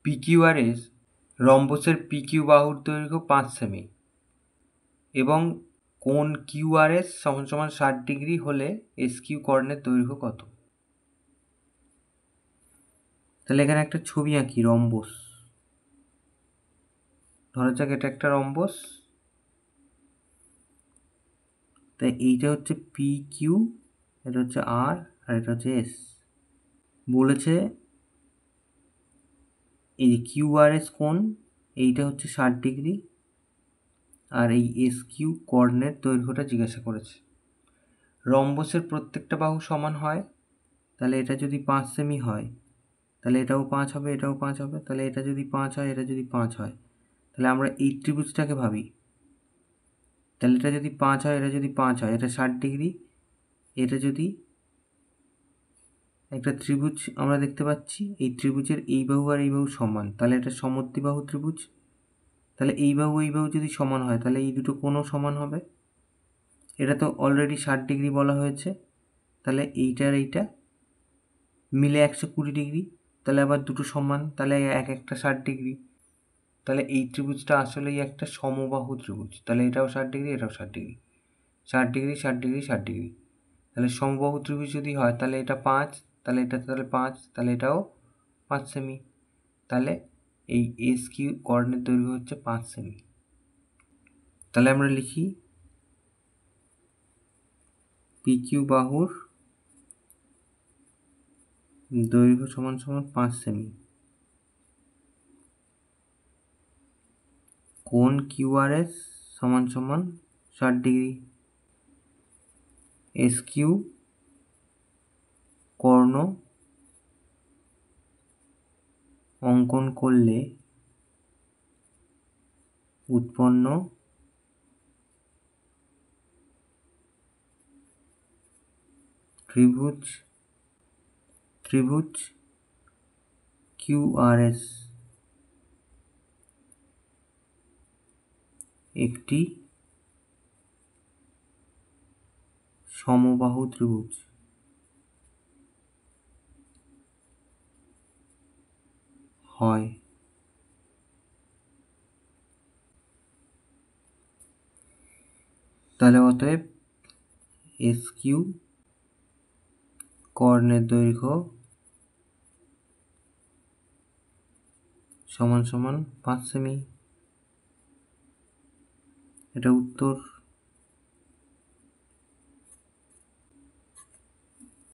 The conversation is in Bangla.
PQRS রম্বসের PQ বাহুর দৈর্ঘ্য 5 সেমি এবং কোণ QRS সমান সমান 60 ডিগ্রি হলে SQ কর্ণের দৈর্ঘ্য কত? তাহলে এখানে একটা ছবি আঁকি, রম্বস। ধরা যাক এটা একটা রম্বস, তাই এইটা হচ্ছে PQ, এটা হচ্ছে R আর এটা হচ্ছে S। বলেছে এই যে QRS কোণ এইটা হচ্ছে 60 ডিগ্রি আর এই SQ কর্ণের দৈর্ঘ্যটা জিজ্ঞাসা করেছে। রম্বসের প্রত্যেকটা বাহু সমান হয়, তাহলে এটা যদি 5 সেমি হয় তাহলে এটাও 5 হবে, এটাও 5 হবে। তাহলে এটা যদি 5 হয়, এটা যদি 5 হয়, তাহলে আমরা এই ত্রিভুজটাকে ভাবি। তাহলে এটা যদি 5 হয়, এটা যদি 5 হয়, এটা 60 ডিগ্রি। এটা যদি একটা ত্রিভুজ আমরা দেখতে পাচ্ছি, এই ত্রিভুজের এই বাহু আর এই বাহু সমান, তাহলে এটা সমদ্বিবাহু ত্রিভুজ। তাহলে এই বাহু যদি সমান হয় তাহলে এই দুটো কোণও সমান হবে। এটা তো অলরেডি 60 ডিগ্রি বলা হয়েছে, তাহলে এইটা আর এইটা মিলে 120 ডিগ্রি। তাহলে আবার দুটো সমান, তাহলে এক একটা 60 ডিগ্রি। তাহলে এই ত্রিভুজটা আসলেই একটা সমবাহু ত্রিভুজ। তাহলে এটাও 60 ডিগ্রি, এটাও 60 ডিগ্রি, 60 ডিগ্রি, 60 ডিগ্রি, 60 ডিগ্রি। তাহলে সমবাহু ত্রিভুজ যদি হয় তাহলে এটা 5, তাহলে এটা তাহলে 5, তাহলে এটাও 5 সেমি। তাহলে এই SQ কর্ণের দৈর্ঘ্য হচ্ছে 5 সেমি। তাহলে আমরা লিখি PQ বাহুর দৈর্ঘ্য সমান সমান 5 সেমি, কোণ QRS সমান সমান 60 ডিগ্রি, SQ কর্ণ অঙ্কন করলে উৎপন্ন ত্রিভুজ QRS একটি সমবাহু ত্রিভুজ হয়। তাহলে অতএব SQ কর্ণের দৈর্ঘ্য সমান সমান 5 সেমি। এটা উত্তর।